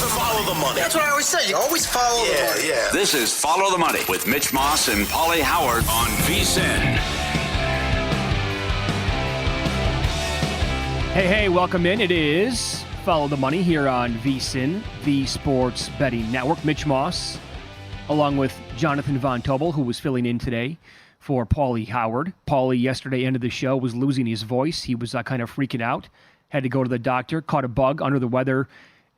Follow the money. That's what I always say. You always follow the money. Yeah. This is Follow the Money with Mitch Moss and Paulie Howard on VSiN. Hey, welcome in. It is Follow the Money here on VSiN, the Sports Betting Network. Mitch Moss, along with Jonathan Von Tobel, who was filling in today for Paulie Howard. Paulie, yesterday, end of the show, was losing his voice. He was kind of freaking out. Had to go to the doctor, caught a bug, under the weather,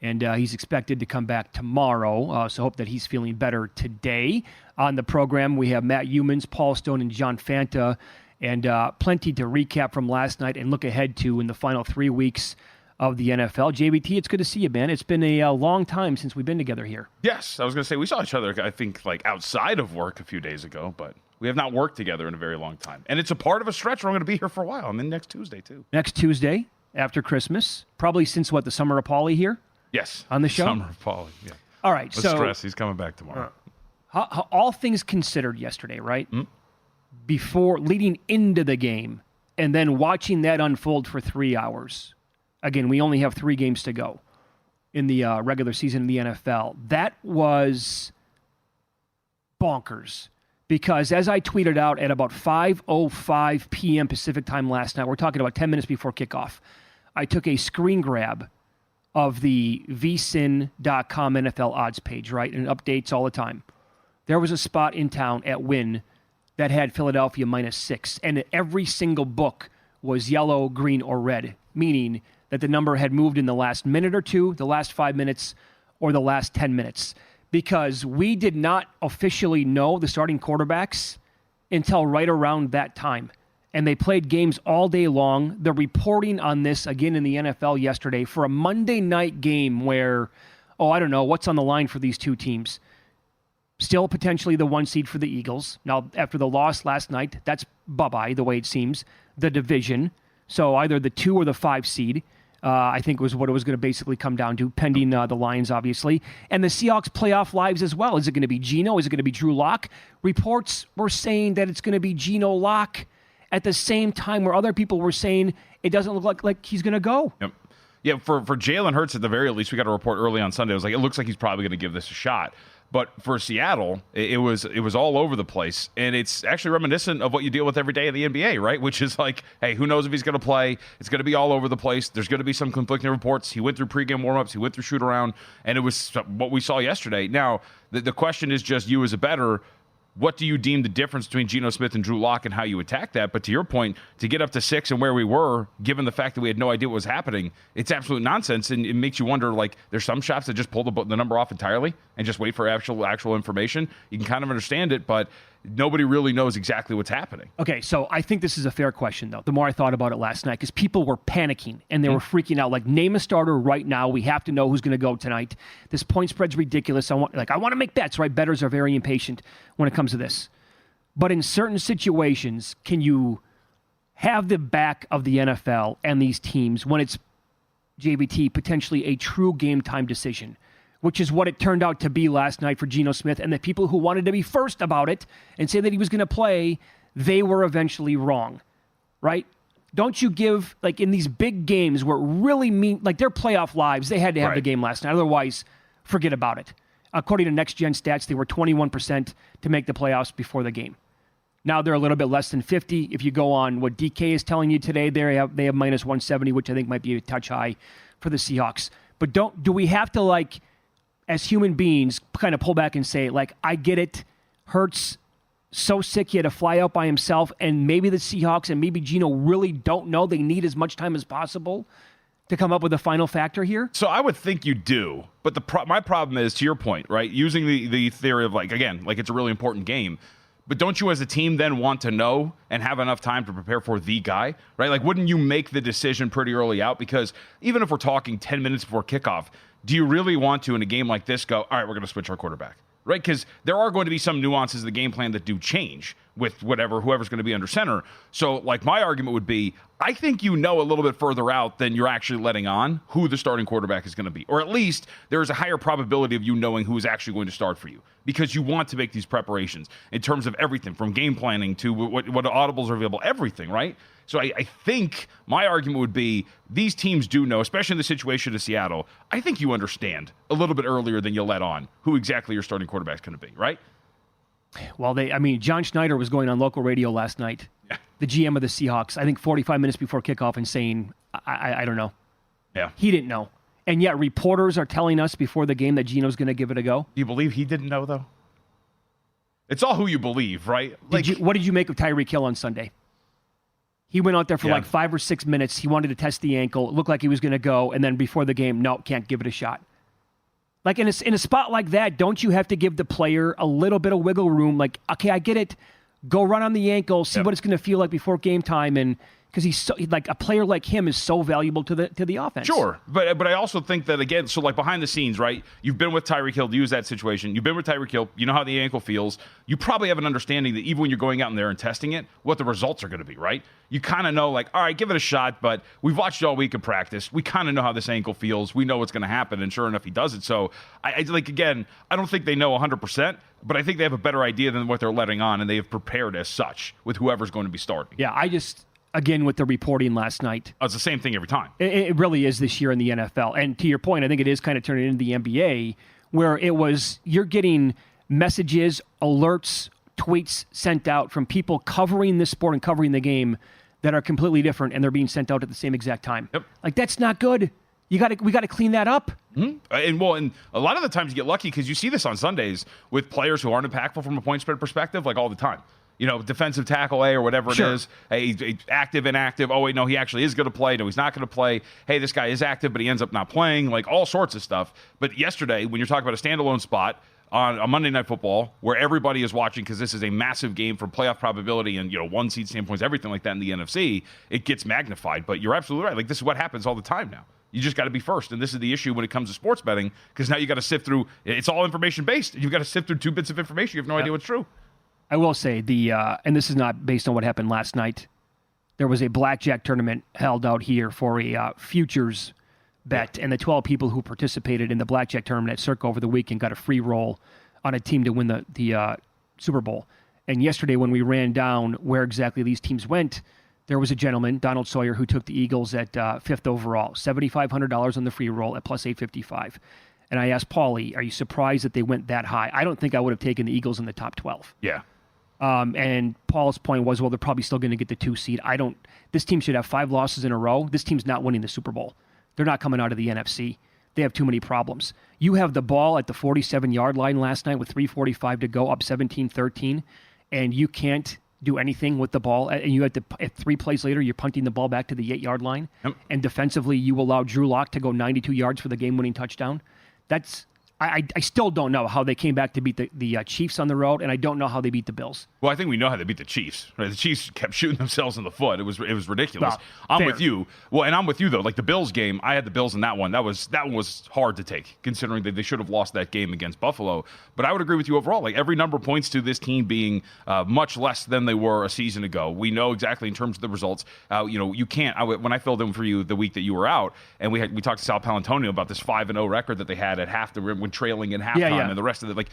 and he's expected to come back tomorrow. So hope that he's feeling better today. On the program, we have Matt Youmans, Paul Stone, and John Fanta, and plenty to recap from last night and look ahead to in the final 3 weeks of the NFL. JVT, it's good to see you, man. It's been a long time since we've been together here. Yes, I was going to say, we saw each other, I think, like outside of work a few days ago, but we have not worked together in a very long time. And it's a part of a stretch where I'm going to be here for a while. I'm in next Tuesday, too. Next Tuesday, after Christmas, probably since, the summer of Paulie here? Yes. On the show? Summer of Paulie, yeah. All right, Let's stress, he's coming back tomorrow. All things considered yesterday, right? Before, leading into the game, and then watching that unfold for 3 hours. Again, we only have 3 games to go in the regular season in the NFL. That was bonkers. Because as I tweeted out at about 5:05 p.m. Pacific time last night, we're talking about 10 minutes before kickoff, I took a screen grab of the vsin.com NFL odds page, right? And it updates all the time. There was a spot in town at Wynn that had Philadelphia -6, and every single book was yellow, green, or red, meaning that the number had moved in the last minute or two, the last 5 minutes, or the last 10 minutes. Because we did not officially know the starting quarterbacks until right around that time. And they played games all day long. The reporting on this, again, in the NFL yesterday for a Monday night game where, I don't know, what's on the line for these two teams? Still potentially the 1 seed for the Eagles. Now, after the loss last night, that's bye-bye, the way it seems. The division. So either the 2 or the 5 seed. I think was what it was going to basically come down to, pending the Lions, obviously. And the Seahawks playoff lives as well. Is it going to be Geno? Is it going to be Drew Lock? Reports were saying that it's going to be Geno Lock at the same time where other people were saying it doesn't look like he's going to go. Yep. Yeah, for Jalen Hurts, at the very least, we got a report early on Sunday. It was like, it looks like he's probably going to give this a shot. But for Seattle, it was all over the place. And it's actually reminiscent of what you deal with every day in the NBA, right? Which is like, hey, who knows if he's going to play? It's going to be all over the place. There's going to be some conflicting reports. He went through pregame warmups. He went through shoot-around. And it was what we saw yesterday. Now, the question is just you as a bettor, what do you deem the difference between Geno Smith and Drew Lock and how you attack that? But to your point, to get up to 6 and where we were, given the fact that we had no idea what was happening, it's absolute nonsense. And it makes you wonder, like, there's some shops that just pull the number off entirely and just wait for actual information. You can kind of understand it, but nobody really knows exactly what's happening. Okay, so I think this is a fair question, though, the more I thought about it last night, because people were panicking and they were freaking out. Like, name a starter right now. We have to know who's going to go tonight. This point spread's ridiculous. I want to make bets, right? Bettors are very impatient when it comes to this. But in certain situations, can you have the back of the NFL and these teams when it's, JVT, potentially a true game time decision? Which is what it turned out to be last night for Geno Smith. And the people who wanted to be first about it and say that he was going to play, they were eventually wrong, right? Don't you give, like in these big games where it really mean, like their playoff lives, they had to have the game last night. Otherwise, forget about it. According to Next Gen Stats, they were 21% to make the playoffs before the game. Now they're a little bit less than 50. If you go on what DK is telling you today, they have -170, which I think might be a touch high for the Seahawks. But do we have to, as human beings, kind of pull back and say, I get it. Hurts so sick he had to fly out by himself, and maybe the Seahawks and maybe Geno really don't know they need as much time as possible to come up with a final factor here? So I would think you do, but my problem is, to your point, right, using the theory of, it's a really important game, but don't you as a team then want to know and have enough time to prepare for the guy, right? Wouldn't you make the decision pretty early out? Because even if we're talking 10 minutes before kickoff, do you really want to, in a game like this, go, all right, we're going to switch our quarterback, right? Because there are going to be some nuances of the game plan that do change with whoever's going to be under center. So, my argument would be, I think you know a little bit further out than you're actually letting on who the starting quarterback is going to be. Or at least there is a higher probability of you knowing who is actually going to start for you, because you want to make these preparations in terms of everything from game planning to what audibles are available, everything, right? So I think my argument would be these teams do know, especially in the situation of Seattle, I think you understand a little bit earlier than you let on who exactly your starting quarterback's going to be, right? Well, John Schneider was going on local radio last night, the GM of the Seahawks, I think 45 minutes before kickoff and saying, I don't know. Yeah. He didn't know. And yet reporters are telling us before the game that Gino's going to give it a go. Do you believe he didn't know, though? It's all who you believe, right? What did you make of Tyreek Hill on Sunday? He went out there for like 5 or 6 minutes. He wanted to test the ankle. It looked like he was going to go. And then before the game, no, can't give it a shot. Like in a spot like that, don't you have to give the player a little bit of wiggle room? Like, okay, I get it. Go run on the ankle, see what it's going to feel like before game time. And because he's so, like a player like him is so valuable to the offense. Sure, but I also think that, again, so like behind the scenes, right? You've been with Tyreek Hill to use that situation. You've been with Tyreek Hill. You know how the ankle feels. You probably have an understanding that even when you're going out in there and testing it, what the results are going to be, right? You kind of know, like, all right, give it a shot, but we've watched all week in practice. We kind of know how this ankle feels. We know what's going to happen, and sure enough, he does it. So, I don't think they know 100%, but I think they have a better idea than what they're letting on, and they have prepared as such with whoever's going to be starting. Yeah, again, with the reporting last night. It's the same thing every time. It really is this year in the NFL. And to your point, I think it is kind of turning into the NBA, where you're getting messages, alerts, tweets sent out from people covering this sport and covering the game that are completely different, and they're being sent out at the same exact time. Yep. Like, that's not good. We got to clean that up. Mm-hmm. And a lot of the times you get lucky because you see this on Sundays with players who aren't impactful from a point spread perspective, like all the time. You know, defensive tackle A or whatever it is. Hey, active, inactive. Oh, wait, no, he actually is going to play. No, he's not going to play. Hey, this guy is active, but he ends up not playing. Like all sorts of stuff. But yesterday, when you're talking about a standalone spot on a Monday Night Football where everybody is watching because this is a massive game from playoff probability and, one seed standpoints, everything like that in the NFC, it gets magnified. But you're absolutely right. Like, this is what happens all the time now. You just got to be first. And this is the issue when it comes to sports betting because now you got to sift through. It's all information based. You've got to sift through 2 bits of information. You have no idea what's true. I will say and this is not based on what happened last night. There was a blackjack tournament held out here for a futures bet, and the 12 people who participated in the blackjack tournament at Circa over the weekend got a free roll on a team to win the Super Bowl. And yesterday, when we ran down where exactly these teams went, there was a gentleman, Donald Sawyer, who took the Eagles at 5th overall, $7,500 on the free roll at plus 855. And I asked Paulie, are you surprised that they went that high? I don't think I would have taken the Eagles in the top 12. Yeah. And Paul's point was, well, they're probably still going to get the 2 seed. This team should have 5 losses in a row. This team's not winning the Super Bowl. They're not coming out of the NFC. They have too many problems. You have the ball at the 47-yard line last night with 3:45 to go, up 17-13, and you can't do anything with the ball. And you had to, at 3 plays later, you're punting the ball back to the 8-yard line. Yep. And defensively, you allow Drew Lock to go 92 yards for the game-winning touchdown. I still don't know how they came back to beat the Chiefs on the road, and I don't know how they beat the Bills. Well, I think we know how they beat the Chiefs. Right? The Chiefs kept shooting themselves in the foot. It was ridiculous. Well, I'm fair. with you. Well, and I'm with you though. Like the Bills game, I had the Bills in that one. That one was hard to take, considering that they should have lost that game against Buffalo. But I would agree with you overall. Like every number points to this team being much less than they were a season ago. We know exactly in terms of the results. You can't. When I filled in for you the week that you were out, and we talked to Sal Palantonio about this 5-0 record that they had at halftime when trailing in halftime. Yeah. And the rest of it,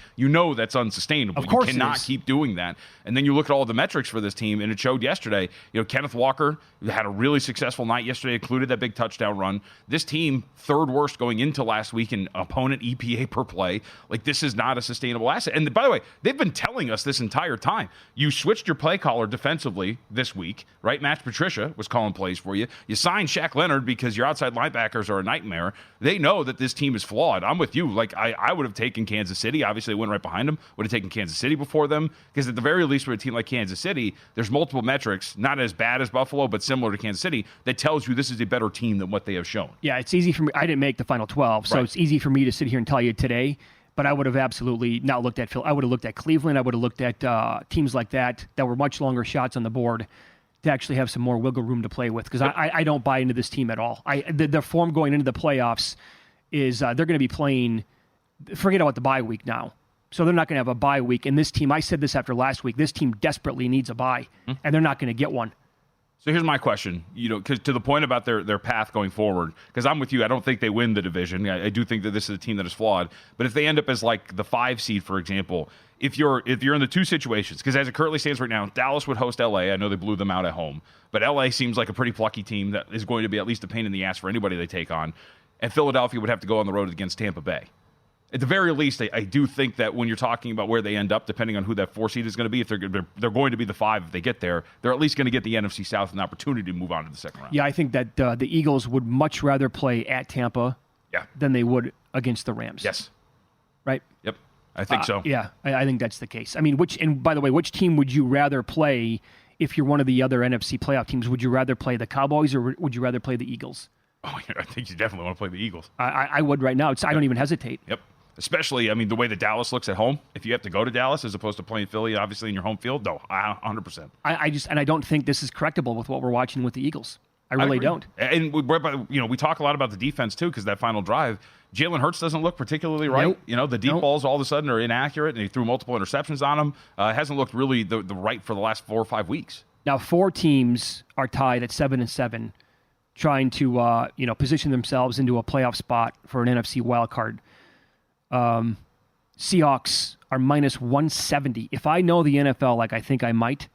that's unsustainable. Of course you cannot keep doing that. And then you look at all the metrics for this team, and it showed yesterday. Kenneth Walker had a really successful night yesterday, included that big touchdown run. This team, 3rd worst going into last week in opponent EPA per play. Like, this is not a sustainable asset. And by the way, they've been telling us this entire time. You switched your play caller defensively this week, right? Matt Patricia was calling plays for you. You signed Shaq Leonard because your outside linebackers are a nightmare. They know that this team is flawed. I'm with you. Like, I would have taken Kansas City. Obviously, they went right behind them. Would have taken Kansas City before them because at the very least with a team like Kansas City, there's multiple metrics, not as bad as Buffalo, but similar to Kansas City, that tells you this is a better team than what they have shown. Yeah, it's easy for me. I didn't make the final 12, so It's easy for me to sit here and tell you today, but I would have absolutely not looked at Phil. I would have looked at Cleveland. I would have looked at teams like that were much longer shots on the board to actually have some more wiggle room to play with because I don't buy into this team at all. The form going into the playoffs is they're going to be playing. Forget about the bye week now. So they're not going to have a bye week. And this team, I said this after last week, this team desperately needs a bye, and they're not going to get one. So here's my question, because to the point about their path going forward, because I'm with you, I don't think they win the division. I do think that this is a team that is flawed. But if they end up as like the 5 seed, for example, if you're in the two situations, because as it currently stands right now, Dallas would host LA. I know they blew them out at home, but LA seems like a pretty plucky team that is going to be at least a pain in the ass for anybody they take on. And Philadelphia would have to go on the road against Tampa Bay. At the very least, I do think that when you're talking about where they end up, depending on who that 4 seed is going to be, if they're going to be the 5 if they get there, they're at least going to get the NFC South an opportunity to move on to the second round. Yeah, I think that the Eagles would much rather play at Tampa than they would against the Rams. Yes. Right? Yep. I think so. Yeah, I think that's the case. I mean, and by the way, which team would you rather play if you're one of the other NFC playoff teams? Would you rather play the Cowboys or would you rather play the Eagles? Oh, yeah, I think you definitely want to play the Eagles. I would right now. I don't even hesitate. Yep. Especially, I mean, the way that Dallas looks at home. If you have to go to Dallas as opposed to playing Philly, obviously in your home field, no, 100%. I don't think this is correctable with what we're watching with the Eagles. I really don't. And we talk a lot about the defense too, because that final drive, Jalen Hurts doesn't look particularly right. Nope. The deep balls all of a sudden are inaccurate, and he threw multiple interceptions on him. Hasn't looked really the right for the last 4 or 5 weeks. Now 4 teams are tied at 7-7, trying to position themselves into a playoff spot for an NFC wild card. Seahawks are minus 170. If I know the NFL like I think I might,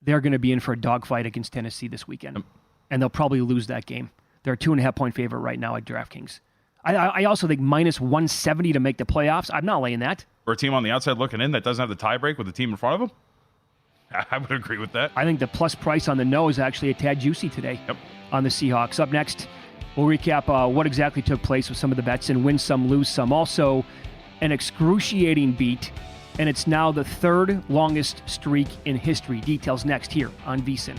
they're going to be in for a dogfight against Tennessee this weekend, and they'll probably lose that game. They're a 2.5-point favorite right now at DraftKings. I also think minus 170 to make the playoffs. I'm not laying that. For a team on the outside looking in that doesn't have the tiebreak with the team in front of them, I would agree with that. I think the plus price on the no is actually a tad juicy today on the Seahawks. Up next, we'll recap what exactly took place with some of the bets and win some, lose some. Also, an excruciating beat, and it's now the 3rd longest streak in history. Details next here on VSiN.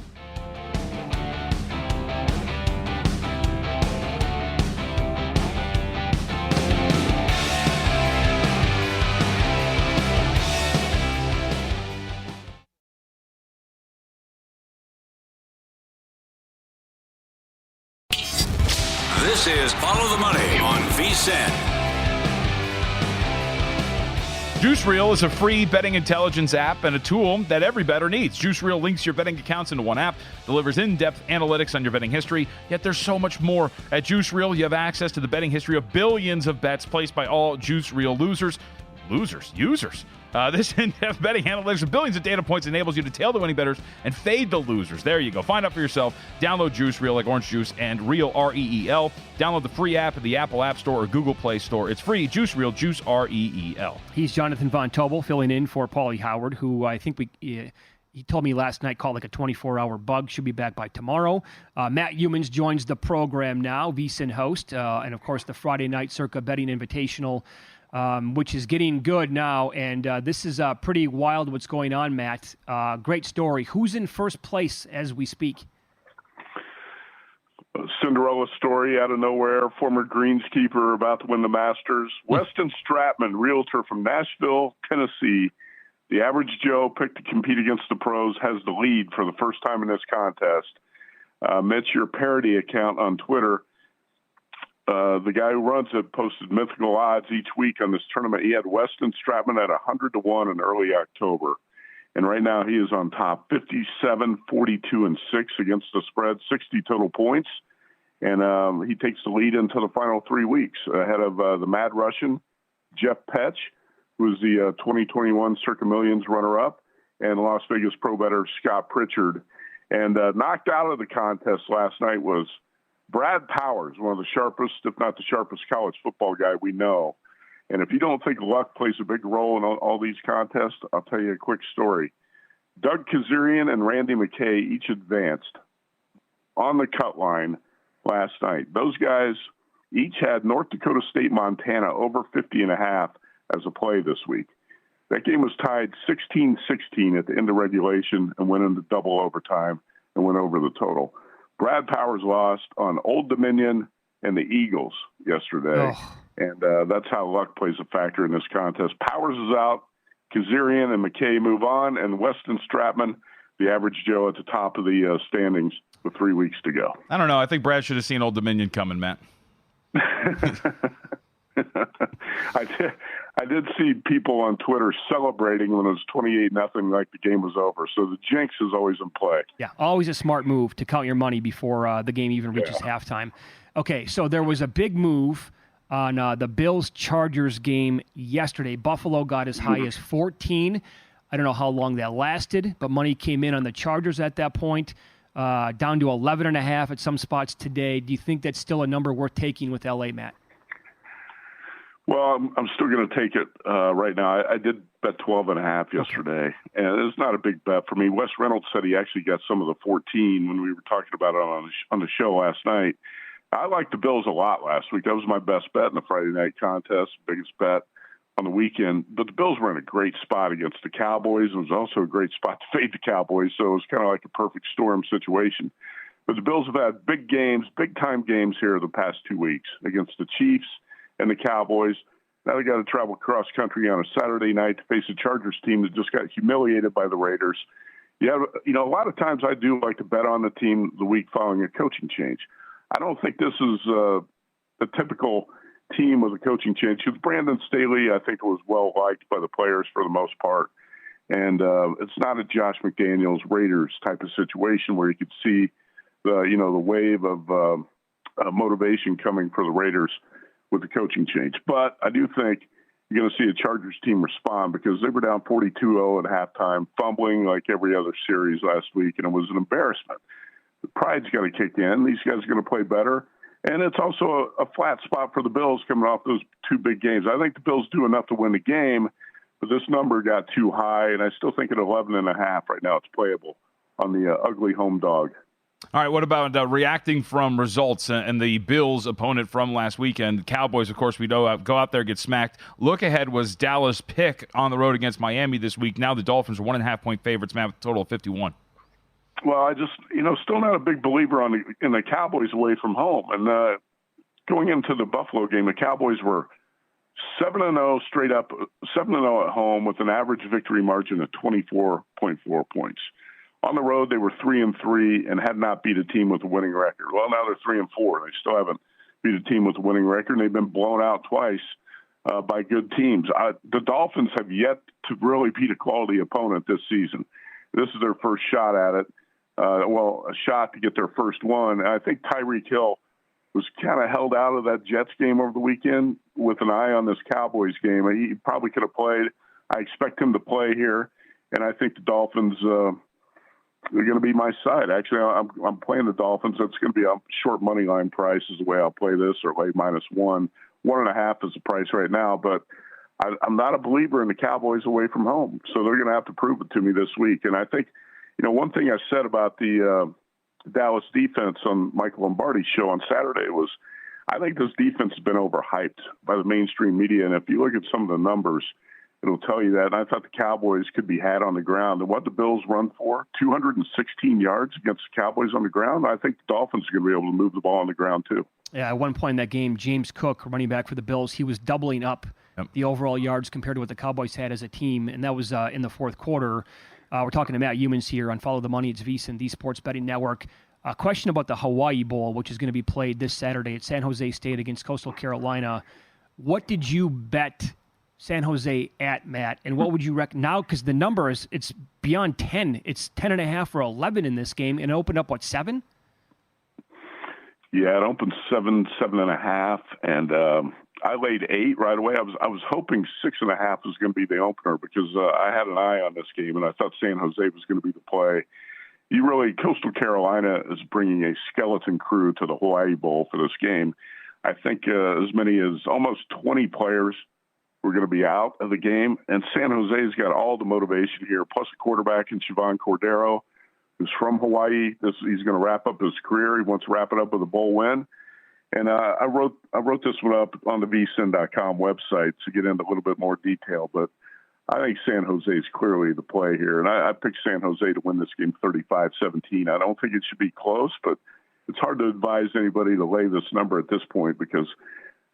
This is Follow the Money on VSiN. Juice Reel is a free betting intelligence app and a tool that every bettor needs. Juice Reel links your betting accounts into one app, delivers in-depth analytics on your betting history, yet there's so much more. At Juice Reel, you have access to the betting history of billions of bets placed by all Juice Reel users. This in-depth betting analytics with billions of data points enables you to tail the winning bettors and fade the losers. There you go. Find out for yourself. Download Juice Reel like orange juice and Reel, R-E-E-L. Download the free app at the Apple App Store or Google Play Store. It's free. Juice Reel, juice, R-E-E-L. He's Jonathan Von Tobel filling in for Paulie Howard, who I think he told me last night called like a 24-hour bug. Should be back by tomorrow. Matt Humans joins the program now, VSiN host, and of course the Friday Night Circa Betting Invitational, which is getting good now. And this is pretty wild what's going on, Matt. Great story. Who's in first place as we speak? A Cinderella story out of nowhere. Former greenskeeper about to win the Masters. Weston Stratman, realtor from Nashville, Tennessee. The average Joe picked to compete against the pros has the lead for the first time in this contest. Mitch, your parody account on Twitter, the guy who runs it posted mythical odds each week on this tournament. He had Weston Stratman at 100-1 in early October. And right now he is on top, 57, 42, and 6 against the spread, 60 total points. And he takes the lead into the final 3 weeks ahead of the Mad Russian, Jeff Petch, who is the 2021 Circa Millions runner-up, and Las Vegas pro bettor Scott Pritchard. And knocked out of the contest last night was Brad Powers, one of the sharpest, if not the sharpest college football guy we know. And if you don't think luck plays a big role in all these contests, I'll tell you a quick story. Doug Kazarian and Randy McKay each advanced on the cut line last night. Those guys each had North Dakota State, Montana over 50.5 as a play this week. That game was tied 16-16 at the end of regulation and went into double overtime and went over the total. Brad Powers lost on Old Dominion and the Eagles yesterday. Oh. And that's how luck plays a factor in this contest. Powers is out. Kazarian and McKay move on. And Weston Stratman, the average Joe, at the top of the standings with 3 weeks to go. I don't know. I think Brad should have seen Old Dominion coming, Matt. I I did see people on Twitter celebrating when it was 28-0, like the game was over. So the jinx is always in play. Yeah, always a smart move to count your money before the game even reaches halftime. Okay, so there was a big move on the Bills-Chargers game yesterday. Buffalo got as high as 14. I don't know how long that lasted, but money came in on the Chargers at that point, down to 11.5 at some spots today. Do you think that's still a number worth taking with L.A., Matt? Well, I'm still going to take it right now. I did bet 12.5 yesterday, and it's not a big bet for me. Wes Reynolds said he actually got some of the 14 when we were talking about it on the show last night. I liked the Bills a lot last week. That was my best bet in the Friday night contest, biggest bet on the weekend. But the Bills were in a great spot against the Cowboys. It was also a great spot to fade the Cowboys, so it was kind of like a perfect storm situation. But the Bills have had big games, big-time games here the past 2 weeks against the Chiefs and the Cowboys. Now they got to travel cross country on a Saturday night to face a Chargers team that just got humiliated by the Raiders. Yeah, a lot of times I do like to bet on the team the week following a coaching change. I don't think this is a typical team with a coaching change. With Brandon Staley, I think it was well liked by the players for the most part. And it's not a Josh McDaniels Raiders type of situation where you could see the wave of motivation coming for the Raiders with the coaching change. But I do think you're going to see a Chargers team respond because they were down 42-0 at halftime, fumbling like every other series last week, and it was an embarrassment. The pride's got to kick in. These guys are going to play better. And it's also a flat spot for the Bills coming off those two big games. I think the Bills do enough to win the game, but this number got too high, and I still think at 11.5 right now it's playable on the ugly home dog. All right, what about reacting from results and the Bills' opponent from last weekend? Cowboys, of course, we know go out there, get smacked. Look ahead was Dallas pick on the road against Miami this week. Now the Dolphins are 1.5-point favorites, man, with a total of 51. Well, I just, still not a big believer in the Cowboys away from home. And going into the Buffalo game, the Cowboys were 7-0 straight up, 7-0 at home with an average victory margin of 24.4 points. On the road, they were 3-3 and had not beat a team with a winning record. Well, now they're 3-4. They still haven't beat a team with a winning record, and they've been blown out twice by good teams. The Dolphins have yet to really beat a quality opponent this season. This is their first shot at it. A shot to get their first one. And I think Tyreek Hill was kind of held out of that Jets game over the weekend with an eye on this Cowboys game. He probably could have played. I expect him to play here, and I think the Dolphins they're going to be my side. Actually, I'm playing the Dolphins. That's going to be a short money line price is the way I'll play this, or lay -1. 1.5 is the price right now, but I'm not a believer in the Cowboys away from home, so they're going to have to prove it to me this week. And I think, one thing I said about the Dallas defense on Michael Lombardi's show on Saturday was I think this defense has been overhyped by the mainstream media, and if you look at some of the numbers, it'll tell you that. And I thought the Cowboys could be had on the ground. And what the Bills run for, 216 yards against the Cowboys on the ground, I think the Dolphins are going to be able to move the ball on the ground too. Yeah, at one point in that game, James Cook, running back for the Bills, he was doubling up the overall yards compared to what the Cowboys had as a team, and that was in the fourth quarter. We're talking to Matt Youmans here on Follow the Money. It's VSiN, the Sports Betting Network. A question about the Hawaii Bowl, which is going to be played this Saturday at San Jose State against Coastal Carolina. What did you bet San Jose at, Matt? And what would you reckon now? Because the number it's beyond 10. It's 10.5 or 11 in this game, and it opened up, 7? Yeah, it opened 7.5, and I laid 8 right away. I was hoping 6.5 was going to be the opener because I had an eye on this game, and I thought San Jose was going to be the play. Coastal Carolina is bringing a skeleton crew to the Hawaii Bowl for this game. I think as many as almost 20 players were going to be out of the game, and San Jose's got all the motivation here, plus a quarterback in Sivan Cordero, who's from Hawaii. He's going to wrap up his career. He wants to wrap it up with a bowl win. And I wrote this one up on the vsin.com website to get into a little bit more detail, but I think San Jose is clearly the play here. And I picked San Jose to win this game 35-17. I don't think it should be close, but it's hard to advise anybody to lay this number at this point because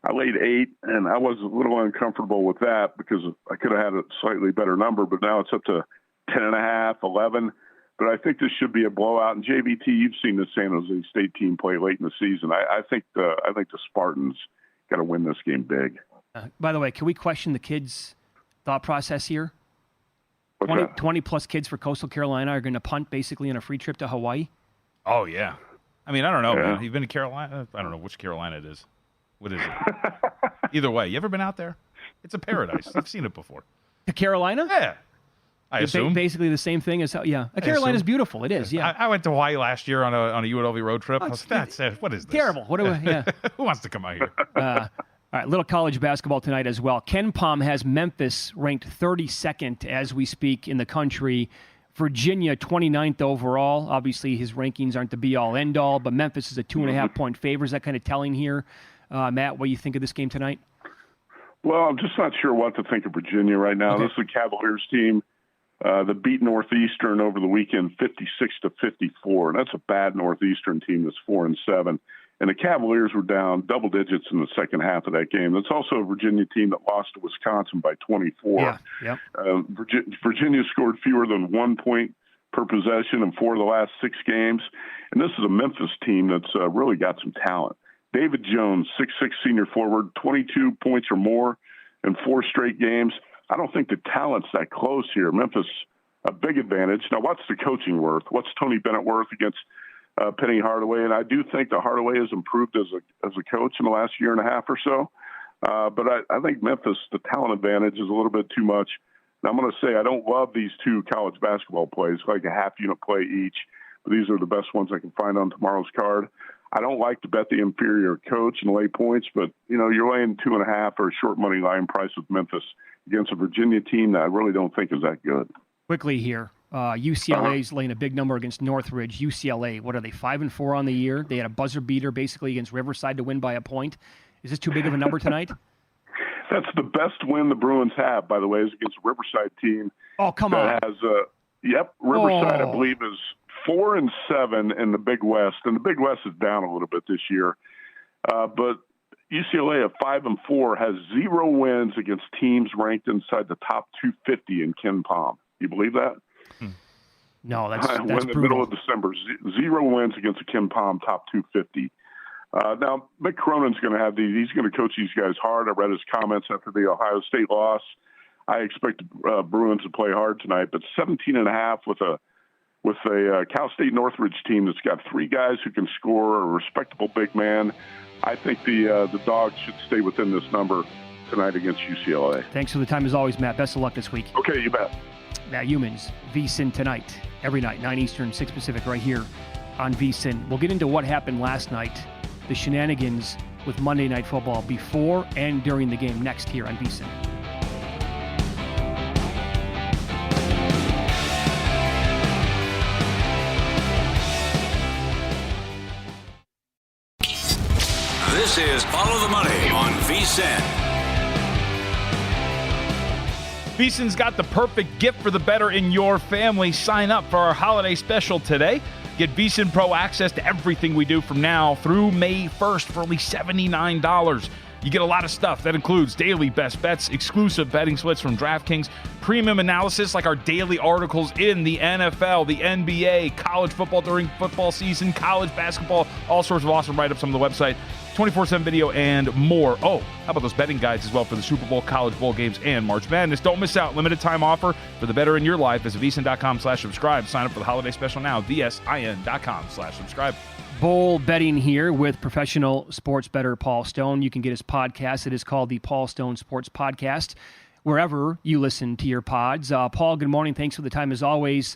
I laid 8, and I was a little uncomfortable with that because I could have had a slightly better number, but now it's up to 10.5, 11. But I think this should be a blowout. And JVT, you've seen the San Jose State team play late in the season. I think the Spartans got to win this game big. By the way, can we question the kids' thought process here? What's that? 20 plus kids for Coastal Carolina are going to punt basically on a free trip to Hawaii. Oh, yeah. I mean, I don't know, Yeah. man. You've been to Carolina? I don't know which Carolina it is. What is it? Either way, you ever been out there? It's a paradise. I've seen it before. To Carolina? Yeah. I assume. Basically the same thing as Carolina's assume. beautiful. It is, yeah. I went to Hawaii last year on a UNLV road trip. I was like, that's it. What is this? Terrible. What do we, yeah. Who wants to come out here? All right, little college basketball tonight as well. Ken Pom has Memphis ranked 32nd as we speak in the country. Virginia 29th overall. Obviously, his rankings aren't the be-all, end-all, but Memphis is a 2.5-point favorite. Is that kind of telling here? Matt, what do you think of this game tonight? Well, I'm just not sure what to think of Virginia right now. Okay. This is a Cavaliers team that beat Northeastern over the weekend 56-54. And that's a bad Northeastern team that's 4-7. And the Cavaliers were down double digits in the second half of that game. That's also a Virginia team that lost to Wisconsin by 24. Yeah. Virginia scored fewer than 1 point per possession in 4 of the last 6 games. And this is a Memphis team that's really got some talent. David Jones, 6'6" senior forward, 22 points or more in 4 straight games. I don't think the talent's that close here. Memphis, a big advantage. Now, what's the coaching worth? What's Tony Bennett worth against Penny Hardaway? And I do think that Hardaway has improved as a coach in the last year and a half or so. But I think Memphis, the talent advantage is a little bit too much. And I'm going to say I don't love these 2 college basketball plays, like a half-unit play each. But these are the best ones I can find on tomorrow's card. I don't like to bet the inferior coach and lay points, but, you're laying 2.5 or a short money line price with Memphis against a Virginia team that I really don't think is that good. Quickly here, UCLA's laying a big number against Northridge. UCLA, what are they, 5-4 on the year? They had a buzzer beater basically against Riverside to win by a point. Is this too big of a number tonight? That's the best win the Bruins have, by the way, is against a Riverside team. Oh, come on. That has, Riverside, I believe, is 4-7 in the Big West, and the Big West is down a little bit this year. But UCLA at 5-4 has 0 wins against teams ranked inside the top 250 in Ken Pom. You believe that? No, that's when the brutal. middle of December, 0 wins against a Ken Pom top 250. Now, Mick Cronin's going to have these. He's going to coach these guys hard. I read his comments after the Ohio State loss. I expect Bruins to play hard tonight, but 17.5 with a Cal State Northridge team that's got 3 guys who can score, a respectable big man. I think the Dogs should stay within this number tonight against UCLA. Thanks for the time as always, Matt. Best of luck this week. Okay, you bet. Matt Youmans, VSiN tonight, every night, 9 Eastern, 6 Pacific, right here on VSiN. We'll get into what happened last night, the shenanigans with Monday Night Football before and during the game next here on VSiN. This is Follow the Money on VSiN. VSiN's got the perfect gift for the better in your family. Sign up for our holiday special today. Get VSiN Pro access to everything we do from now through May 1st for only $79. You get a lot of stuff. That includes daily best bets, exclusive betting splits from DraftKings, premium analysis like our daily articles in the NFL, the NBA, college football during football season, college basketball, all sorts of awesome write-ups on the website, 24/7 video, and more. Oh, how about those betting guides as well for the Super Bowl, college bowl games, and March Madness? Don't miss out. Limited time offer for the better in your life. Visit VSiN.com/subscribe. Sign up for the holiday special now. VSIN.com/subscribe. Bowl betting here with professional sports bettor Paul Stone. You can get his podcast. It is called the Paul Stone Sports Podcast, wherever you listen to your pods. Paul, good morning. Thanks for the time as always.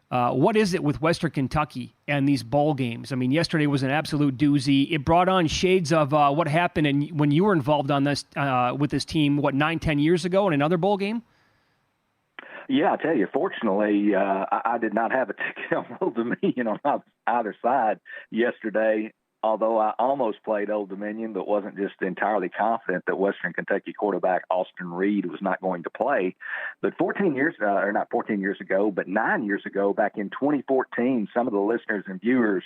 What is it with Western Kentucky and these bowl games? I mean, yesterday was an absolute doozy. It brought on shades of what happened when you were involved on this with this team, 9-10 years ago in another bowl game? Yeah, I tell you, fortunately, I did not have a ticket on Old Dominion on either side yesterday, although I almost played Old Dominion, but wasn't just entirely confident that Western Kentucky quarterback Austin Reed was not going to play. But 9 years ago, back in 2014, some of the listeners and viewers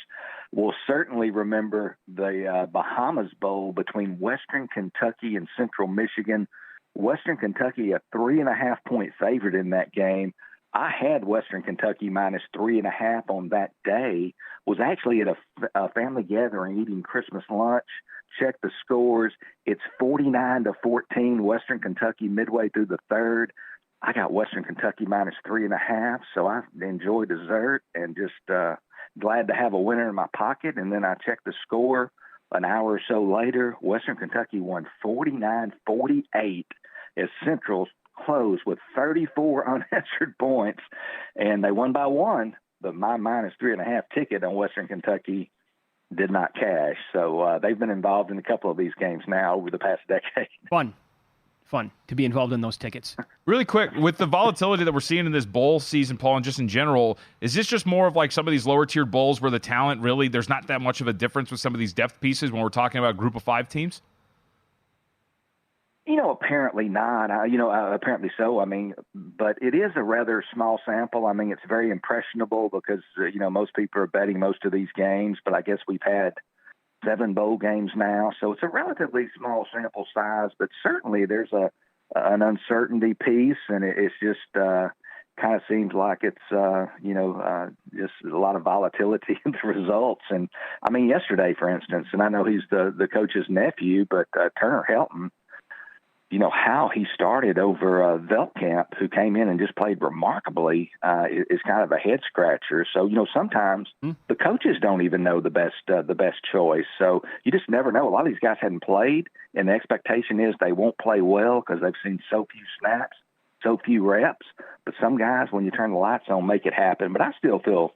will certainly remember the Bahamas Bowl between Western Kentucky and Central Michigan. Western Kentucky, a 3.5-point favorite in that game. I had Western Kentucky minus 3.5 on that day, was actually at a family gathering eating Christmas lunch, check the scores. It's 49-14, Western Kentucky midway through the third. I got Western Kentucky -3.5, so I enjoy dessert and just glad to have a winner in my pocket. And then I checked the score an hour or so later. Western Kentucky won 49-48 as Central closed with 34 unanswered points, and they won by 1. But my -3.5 ticket on Western Kentucky did not cash. So they've been involved in a couple of these games now over the past decade. Fun to be involved in those tickets. Really quick, with the volatility that we're seeing in this bowl season, Paul, and just in general, is this just more of like some of these lower tiered bowls where the talent really, there's not that much of a difference with some of these depth pieces when we're talking about group of 5 teams? Apparently not. Apparently so. I mean, but it is a rather small sample. I mean, it's very impressionable because, most people are betting most of these games, but I guess we've had 7 bowl games now. So it's a relatively small sample size, but certainly there's an uncertainty piece, and it's just kind of seems like it's, just a lot of volatility in the results. And, I mean, yesterday, for instance, and I know he's the coach's nephew, but Turner Helton, how he started over Veldkamp, who came in and just played remarkably, is kind of a head scratcher. So, sometimes the coaches don't even know the best choice. So you just never know. A lot of these guys hadn't played, and the expectation is they won't play well because they've seen so few snaps, so few reps. But some guys, when you turn the lights on, make it happen. But I still feel,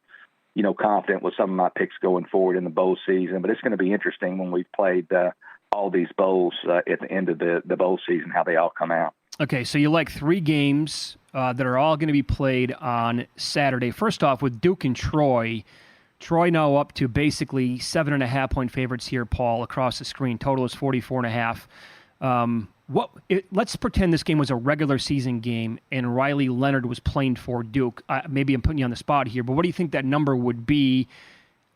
confident with some of my picks going forward in the bowl season. But it's going to be interesting when we've played all these bowls at the end of the bowl season, how they all come out. Okay, so you like 3 games that are all going to be played on Saturday. First off, with Duke and Troy now up to basically 7.5-point favorites here, Paul, across the screen. Total is 44.5. Let's pretend this game was a regular season game and Riley Leonard was playing for Duke. Maybe I'm putting you on the spot here, but what do you think that number would be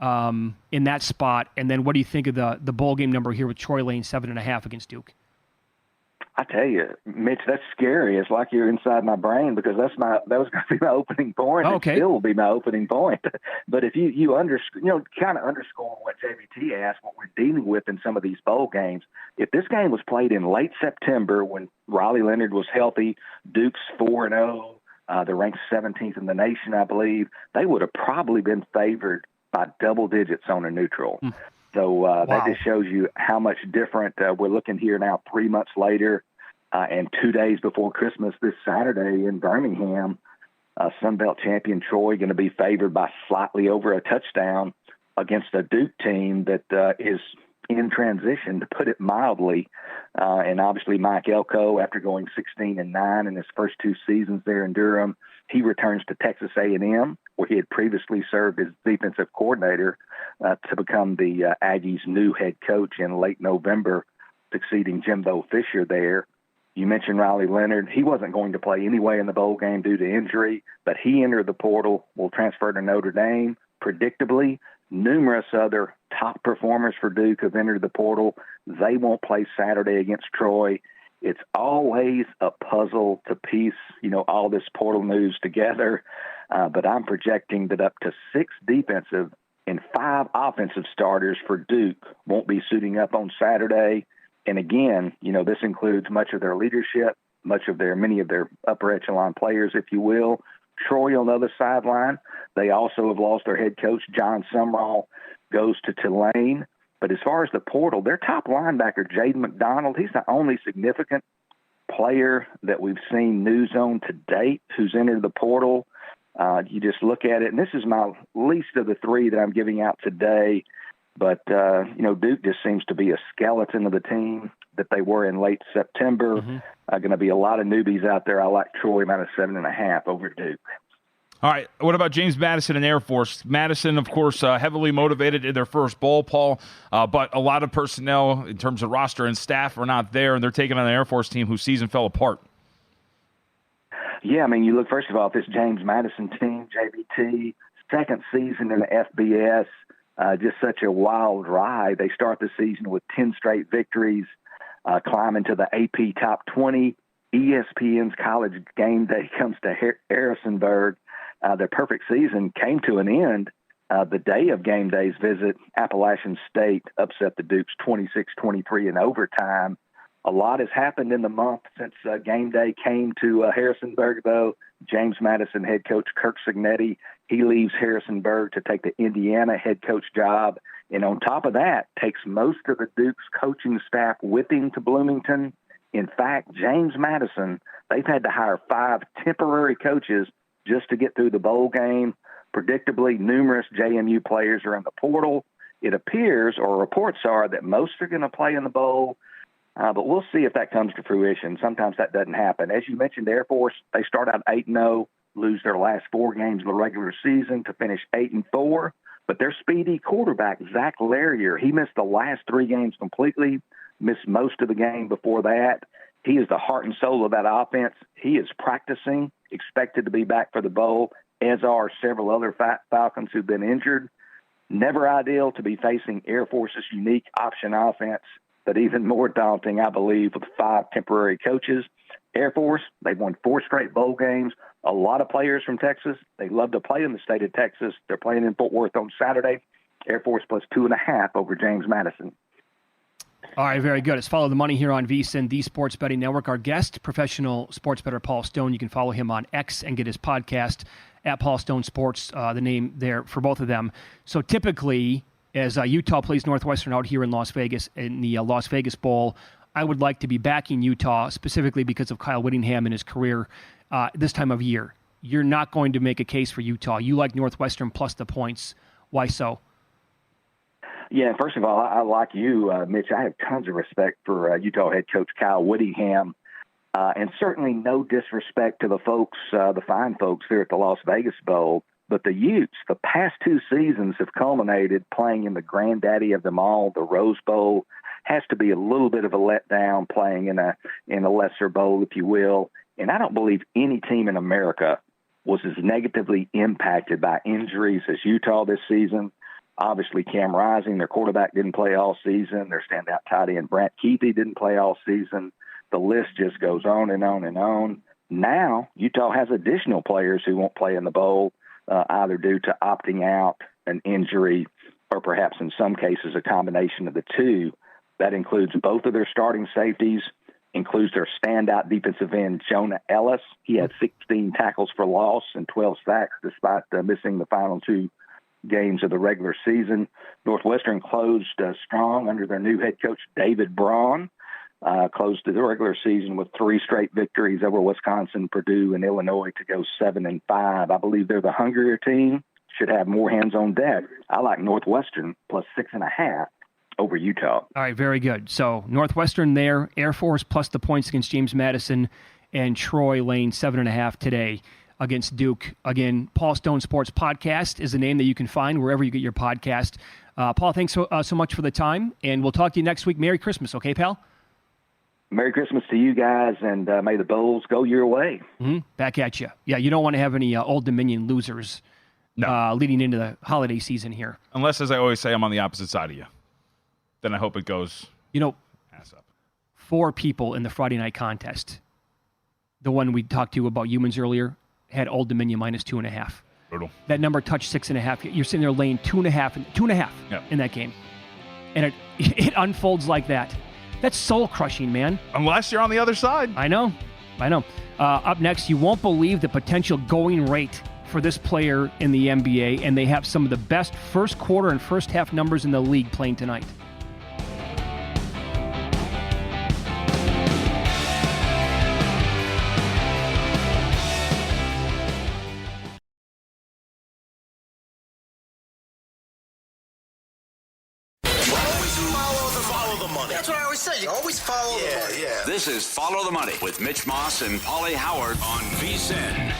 in that spot? And then what do you think of the bowl game number here with Troy laying 7.5 against Duke? I tell you, Mitch, that's scary. It's like you're inside my brain because that was going to be my opening point. Okay. It still will be my opening point. But if you kind of underscore what JVT asked, what we're dealing with in some of these bowl games, if this game was played in late September when Riley Leonard was healthy, Duke's 4-0, they're ranked 17th in the nation, I believe, they would have probably been favored by double digits on a neutral. So Wow. That just shows you how much different we're looking here now 3 months later and 2 days before Christmas this Saturday in Birmingham. Sun Belt champion Troy going to be favored by slightly over a touchdown against a Duke team that is in transition, to put it mildly. And obviously Mike Elko, after going 16-9 in his first 2 seasons there in Durham, he returns to Texas A&M, where he had previously served as defensive coordinator to become the Aggies' new head coach in late November, succeeding Jimbo Fisher there. You mentioned Riley Leonard. He wasn't going to play anyway in the bowl game due to injury, but he entered the portal, will transfer to Notre Dame. Predictably, numerous other top performers for Duke have entered the portal. They won't play Saturday against Troy. It's always a puzzle to piece, all this portal news together. But I'm projecting that up to 6 defensive and 5 offensive starters for Duke won't be suiting up on Saturday. And again, this includes much of their leadership, many of their upper echelon players, if you will. Troy on the other sideline, they also have lost their head coach. John Sumrall goes to Tulane. But as far as the portal, their top linebacker, Jaden McDonald, he's the only significant player that we've seen news on to date who's entered the portal. You just look at it, and this is my least of the 3 that I'm giving out today. But, Duke just seems to be a skeleton of the team that they were in late September. Going to be a lot of newbies out there. I like Troy -7.5 over Duke. All right. What about James Madison and Air Force? Madison, of course, heavily motivated in their first bowl, Paul, but a lot of personnel in terms of roster and staff are not there, and they're taking on an Air Force team whose season fell apart. Yeah, I mean, you look, first of all, at this James Madison team, JVT, second season in the FBS, just such a wild ride. They start the season with 10 straight victories, climbing to the AP top 20. ESPN's College Game Day comes to Harrisonburg. Their perfect season came to an end The day of game day's visit, Appalachian State upset the Dukes 26-23 in overtime. A lot has happened in the month since game day came to Harrisonburg, though. James Madison head coach Kirk Cignetti, he leaves Harrisonburg to take the Indiana head coach job. And on top of that, takes most of the Dukes coaching staff with him to Bloomington. In fact, James Madison, they've had to hire 5 temporary coaches just to get through the bowl game. Predictably, numerous JMU players are in the portal. It appears, or reports are, that most are going to play in the bowl. But we'll see if that comes to fruition. Sometimes that doesn't happen. As you mentioned, Air Force, they start out 8-0, lose their last 4 games of the regular season to finish 8-4. But their speedy quarterback, Zach Larrier, he missed the last 3 games completely, missed most of the game before that. He is the heart and soul of that offense. He is practicing, expected to be back for the bowl, as are several other Falcons who've been injured. Never ideal to be facing Air Force's unique option offense, but even more daunting, I believe, with 5 temporary coaches. Air Force, they've won 4 straight bowl games. A lot of players from Texas. They love to play in the state of Texas. They're playing in Fort Worth on Saturday. Air Force plus 2.5 over James Madison. All right, very good. It's Follow the Money here on VSiN, the Sports Betting Network. Our guest, professional sports bettor Paul Stone. You can follow him on X and get his podcast at Paul Stone Sports, the name there for both of them. So typically, as Utah plays Northwestern out here in Las Vegas, in the Las Vegas Bowl, I would like to be backing Utah specifically because of Kyle Whittingham and his career this time of year. You're not going to make a case for Utah. You like Northwestern plus the points. Why so? Yeah, first of all, I like you, Mitch. I have tons of respect for Utah head coach Kyle Whittingham, and certainly no disrespect to the folks, the fine folks there at the Las Vegas Bowl. But the Utes, the past 2 seasons have culminated playing in the granddaddy of them all, the Rose Bowl. Has to be a little bit of a letdown playing in a lesser bowl, if you will. And I don't believe any team in America was as negatively impacted by injuries as Utah this season. Obviously, Cam Rising, their quarterback, didn't play all season. Their standout tight end, Brant Keithy, didn't play all season. The list just goes on and on and on. Now, Utah has additional players who won't play in the bowl, either due to opting out, an injury, or perhaps in some cases a combination of the two. That includes both of their starting safeties, includes their standout defensive end, Jonah Ellis. He had 16 tackles for loss and 12 sacks despite missing the final 2 games of the regular season. Northwestern closed strong under their new head coach, David Braun. Closed the regular season with 3 straight victories over Wisconsin, Purdue, and Illinois to go 7-5. I believe they're the hungrier team, should have more hands on deck. I like Northwestern plus 6.5 over Utah. All right, very good. So Northwestern there, Air Force plus the points against James Madison, and Troy laying 7.5 today against Duke. Again, Paul Stone Sports Podcast is the name that you can find wherever you get your podcast. Paul, thanks so much for the time, and we'll talk to you next week. Merry Christmas, okay, pal? Merry Christmas to you guys, and may the Bulls go your way. Mm-hmm. Back at you. Yeah, you don't want to have any Old Dominion losers leading into the holiday season here. Unless, as I always say, I'm on the opposite side of you. Then I hope it goes ass up. 4 people in the Friday night contest, the one we talked to about humans earlier, had Old Dominion minus 2.5. Brutal. That number touched 6.5. You're sitting there laying 2.5 in that game. And it unfolds like that. That's soul-crushing, man. Unless you're on the other side. I know. Up next, you won't believe the potential going rate for this player in the NBA, and they have some of the best first quarter and first half numbers in the league playing tonight. That's what I always say. You always follow the money. Yeah. This is Follow the Money with Mitch Moss and Paulie Howard on VSiN.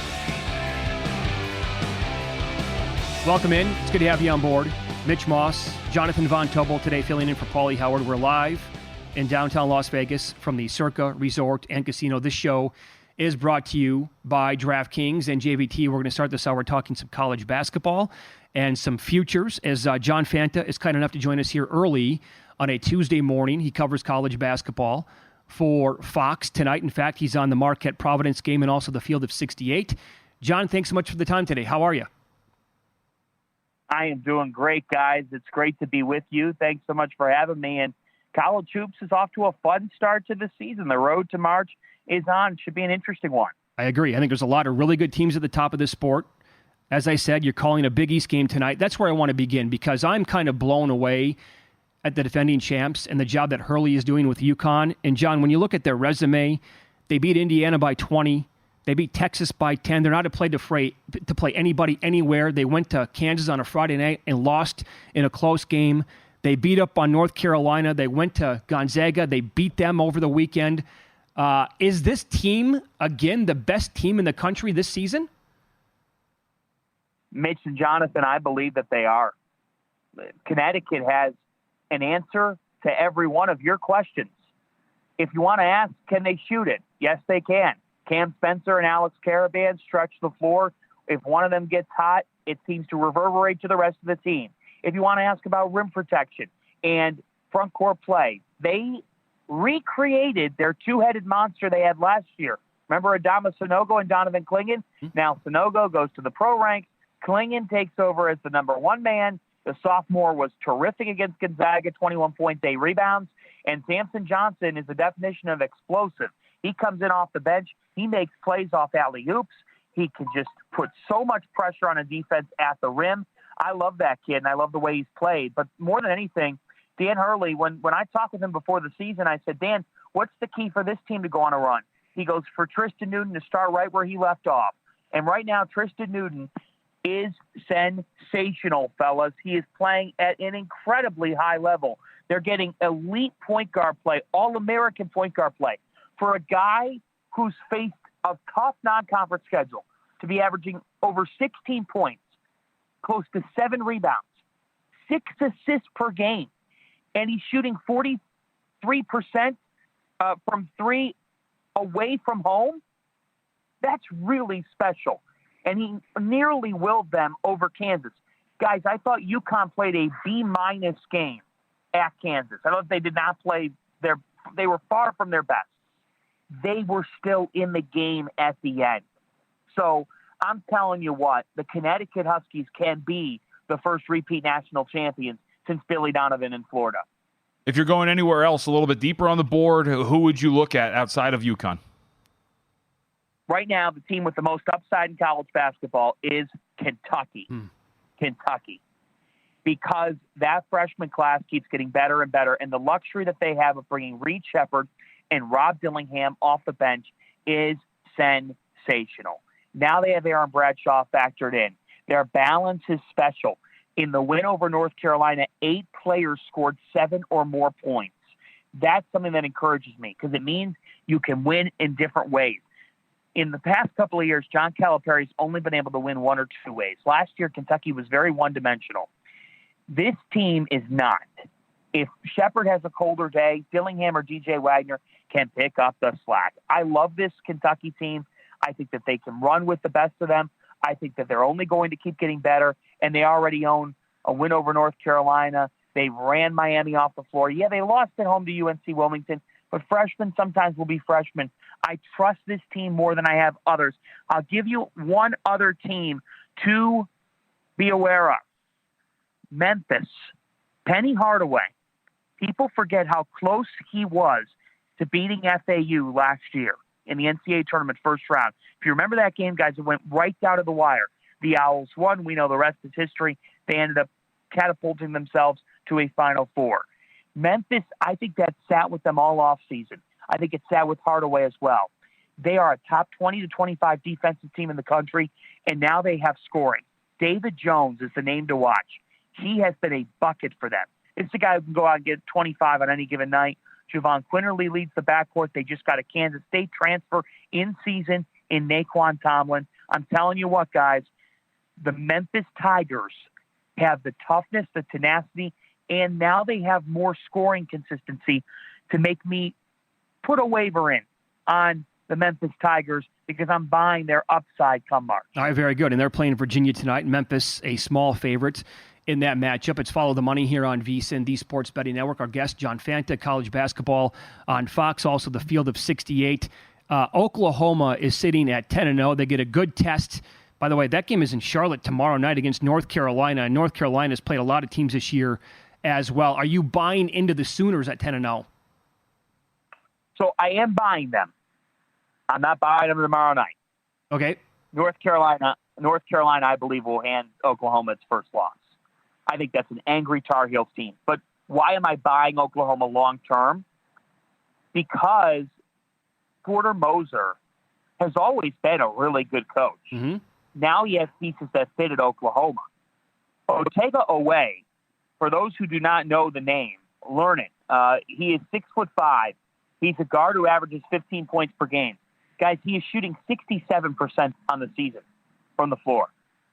Welcome in. It's good to have you on board. Mitch Moss, Jonathan Von Tobel today filling in for Paulie Howard. We're live in downtown Las Vegas from the Circa Resort and Casino. This show is brought to you by DraftKings and JVT. We're going to start this hour talking some college basketball and some futures as John Fanta is kind enough to join us here early on a Tuesday morning. He covers college basketball for Fox tonight. In fact, he's on the Marquette-Providence game and also the Field of 68. John, thanks so much for the time today. How are you? I am doing great, guys. It's great to be with you. Thanks so much for having me. And college hoops is off to a fun start to the season. The road to March is on. Should be an interesting one. I agree. I think there's a lot of really good teams at the top of this sport. As I said, you're calling a Big East game tonight. That's where I want to begin because I'm kind of blown away at the defending champs and the job that Hurley is doing with UConn. And, John, when you look at their resume, they beat Indiana by 20. They beat Texas by 10. They're not to play anybody anywhere. They went to Kansas on a Friday night and lost in a close game. They beat up on North Carolina. They went to Gonzaga. They beat them over the weekend. Is this team, again, the best team in the country this season? Mitch and Jonathan, I believe that they are. Connecticut has an answer to every one of your questions. If you want to ask, can they shoot it? Yes, they can. Cam Spencer and Alex Caravan stretch the floor. If one of them gets hot, it seems to reverberate to the rest of the team. If you want to ask about rim protection and front court play, they recreated their two-headed monster they had last year. Remember Adama Sanogo and Donovan Clingan? Now Sanogo goes to the pro ranks. Clingan takes over as the number one man. The sophomore was terrific against Gonzaga, 21 points, 8 rebounds. And Samson Johnson is the definition of explosive. He comes in off the bench. He makes plays off alley-oops. He can just put so much pressure on a defense at the rim. I love that kid, and I love the way he's played. But more than anything, Dan Hurley, when I talked with him before the season, I said, Dan, what's the key for this team to go on a run? He goes, for Tristan Newton to start right where he left off. And right now, Tristan Newton is sensational, fellas. He is playing at an incredibly high level. They're getting elite point guard play, all-American point guard play. For a guy who's faced a tough non-conference schedule to be averaging over 16 points, close to 7 rebounds, 6 assists per game, and he's shooting 43% from 3 away from home, that's really special. And he nearly willed them over Kansas. Guys, I thought UConn played a B- game at Kansas. I thought they did not play they were far from their best. They were still in the game at the end. So I'm telling you what, the Connecticut Huskies can be the first repeat national champions since Billy Donovan in Florida. If you're going anywhere else a little bit deeper on the board, who would you look at outside of UConn? Right now, the team with the most upside in college basketball is Kentucky. Kentucky. Because that freshman class keeps getting better and better, and the luxury that they have of bringing Reed Shepherd and Rob Dillingham off the bench is sensational. Now they have Aaron Bradshaw factored in. Their balance is special. In the win over North Carolina, 8 players scored 7 or more points. That's something that encourages me because it means you can win in different ways. In the past couple of years, John Calipari's only been able to win 1 or 2 ways. Last year, Kentucky was very one-dimensional. This team is not. If Shepherd has a colder day, Dillingham or DJ Wagner can pick up the slack. I love this Kentucky team. I think that they can run with the best of them. I think that they're only going to keep getting better, and they already own a win over North Carolina. They ran Miami off the floor. Yeah, they lost at home to UNC Wilmington, but freshmen sometimes will be freshmen. I trust this team more than I have others. I'll give you one other team to be aware of. Memphis. Penny Hardaway. People forget how close he was to beating FAU last year in the NCAA tournament first round. If you remember that game, guys, it went right down to the wire. The Owls won. We know the rest is history. They ended up catapulting themselves to a Final Four. Memphis, I think that sat with them all off season. I think it sat with Hardaway as well. They are a top 20 to 25 defensive team in the country, and now they have scoring. David Jones is the name to watch. He has been a bucket for them. It's the guy who can go out and get 25 on any given night. Javon Quinterly leads the backcourt. They just got a Kansas State transfer in season in Naquan Tomlin. I'm telling you what, guys, the Memphis Tigers have the toughness, the tenacity, and now they have more scoring consistency to make me put a waiver in on the Memphis Tigers because I'm buying their upside come March. All right, very good. And they're playing Virginia tonight. Memphis, a small favorite in that matchup. It's Follow the Money here on VSiN, the Sports Betting Network. Our guest, John Fanta, college basketball on Fox, also the Field of 68. Oklahoma is sitting at 10-0. They get a good test By the way, that game is in Charlotte tomorrow night against North Carolina. And North Carolina's played a lot of teams this year as well. Are you buying into the Sooners at 10-0? So I am buying them. I'm not buying them tomorrow night. Okay. North Carolina, I believe, will hand Oklahoma its first loss. I think that's an angry Tar Heels team. But why am I buying Oklahoma long term? Because Porter Moser has always been a really good coach. Mm-hmm. Now he has pieces that fit at Oklahoma. Otega Oweh, for those who do not know the name, learn it. He is 6'5". He's a guard who averages 15 points per game. Guys, he is shooting 67% on the season from the floor.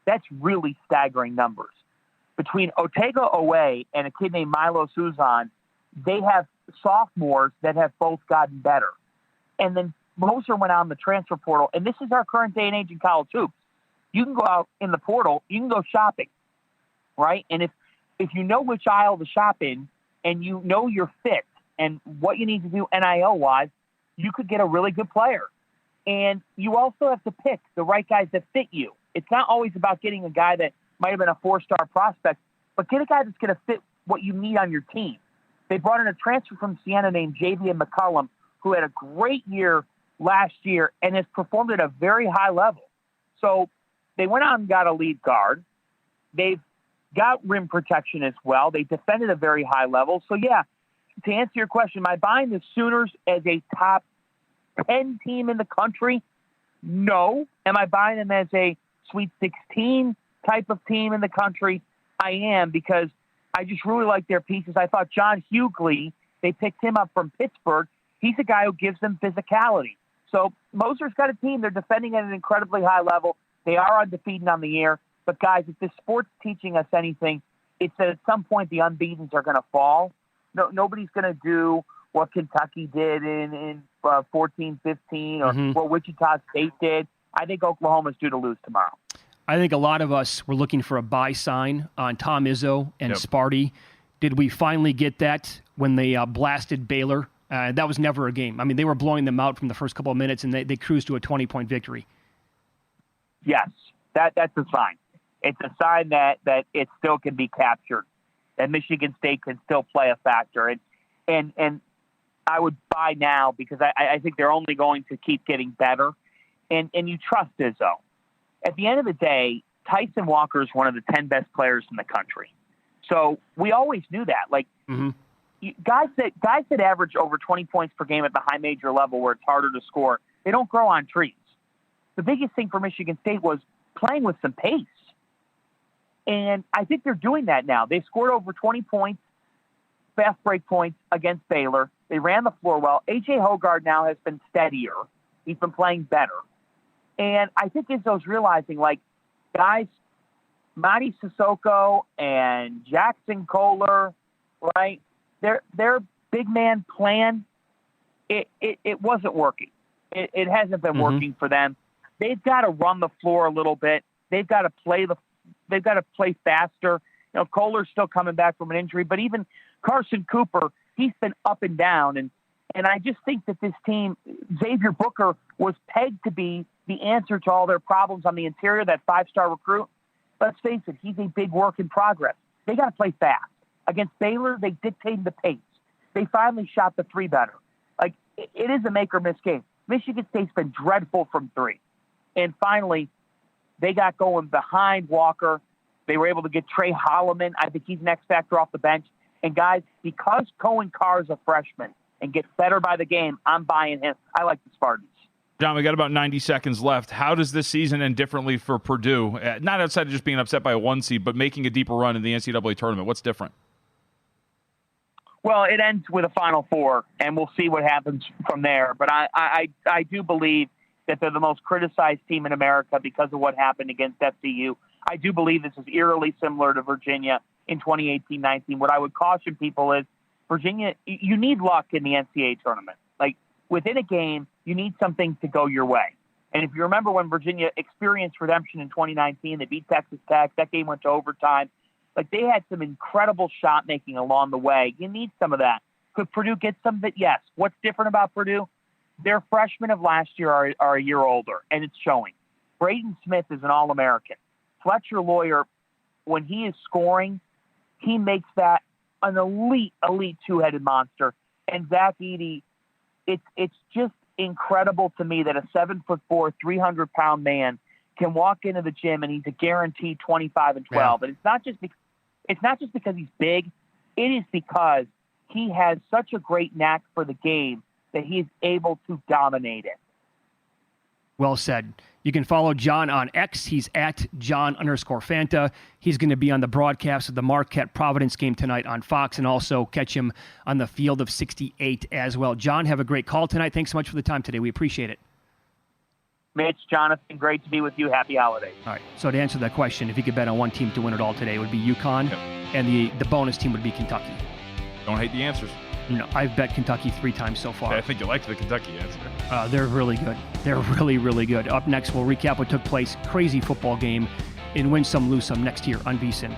That's really staggering numbers. Between Otega Oweh and a kid named Milo Suzan, they have sophomores that have both gotten better. And then Moser went out in the transfer portal, and this is our current day and age in college hoops. You can go out in the portal, you can go shopping, right? And if you know which aisle to shop in and you know your fit and what you need to do NIL-wise, you could get a really good player. And you also have to pick the right guys that fit you. It's not always about getting a guy that might have been a 4-star prospect, but get a guy that's going to fit what you need on your team. They brought in a transfer from Siena named Javian McCullum, who had a great year last year and has performed at a very high level. So they went out and got a lead guard. They've got rim protection as well. They defended a very high level. So, yeah, to answer your question, am I buying the Sooners as a top 10 team in the country? No. Am I buying them as a Sweet 16 type of team in the country? I am, because I just really like their pieces. I thought John Hughley, they picked him up from Pittsburgh. He's a guy who gives them physicality. So Moser's got a team. They're defending at an incredibly high level. They are undefeated on the air. But, guys, if this sport's teaching us anything, it's that at some point the unbeatens are going to fall. No, nobody's going to do what Kentucky did in 14-15 or what Wichita State did. I think Oklahoma's due to lose tomorrow. I think a lot of us were looking for a buy sign on Tom Izzo and Sparty. Did we finally get that when they blasted Baylor? That was never a game. I mean, they were blowing them out from the first couple of minutes, and they cruised to a 20-point victory. Yes, that's a sign. It's a sign that it still can be captured, that Michigan State can still play a factor. And I would buy now because I think they're only going to keep getting better. And you trust Izzo. At the end of the day, Tyson Walker is one of the 10 best players in the country. So we always knew that. Like, guys that average over 20 points per game at the high major level where it's harder to score, they don't grow on trees. The biggest thing for Michigan State was playing with some pace. And I think they're doing that now. They scored over 20 points, fast break points against Baylor. They ran the floor well. A.J. Hoggard now has been steadier. He's been playing better. And I think Izzo's realizing, like, guys, Mady Sissoko and Jackson Kohler, right, their big man plan, it wasn't working. It hasn't been working for them. They've got to run the floor a little bit. They've got to play faster. You know, Kohler's still coming back from an injury, but even Carson Cooper, he's been up and down. And I just think that this team, Xavier Booker, was pegged to be the answer to all their problems on the interior, that 5-star recruit. Let's face it, he's a big work in progress. They got to play fast. Against Baylor, they dictated the pace. They finally shot the three better. Like, it is a make-or-miss game. Michigan State's been dreadful from three. And finally, they got going behind Walker. They were able to get Trey Holloman. I think he's an X factor off the bench. And, guys, because Cohen Carr is a freshman and gets better by the game, I'm buying him. I like the Spartans. John, we got about 90 seconds left. How does this season end differently for Purdue? Not outside of just being upset by a 1 seed, but making a deeper run in the NCAA tournament. What's different? Well, it ends with a Final Four, and we'll see what happens from there. But I do believe that they're the most criticized team in America because of what happened against FCU. I do believe this is eerily similar to Virginia in 2018-19. What I would caution people is Virginia, you need luck in the NCAA tournament. Like, within a game, you need something to go your way. And if you remember when Virginia experienced redemption in 2019, they beat Texas Tech. That game went to overtime. Like, they had some incredible shot making along the way. You need some of that. Could Purdue get some of it? Yes. What's different about Purdue? Their freshmen of last year are a year older, and it's showing. Braden Smith is an All-American. Fletcher Lawyer, when he is scoring, he makes that an elite two-headed monster. And Zach Edey, it's just incredible to me that a 7'4", 300-pound man can walk into the gym and he's a guaranteed 25 and 12. Yeah. And it's not just because he's big. It is because he has such a great knack for the game that he's able to dominate it. Well said. You can follow John on X. He's at John_Fanta. He's going to be on the broadcast of the Marquette-Providence game tonight on Fox, and also catch him on the Field of 68 as well. John, have a great call tonight. Thanks so much for the time today. We appreciate it. Mitch, Jonathan, great to be with you. Happy holidays. All right. So to answer that question, if you could bet on one team to win it all today, it would be UConn, and the bonus team would be Kentucky. Don't hate the answers. No, I've bet Kentucky 3 times so far. I think you liked the Kentucky answer. They're really good. They're really, really good. Up next, we'll recap what took place. Crazy football game in Win Some, Lose Some next year on VSiN.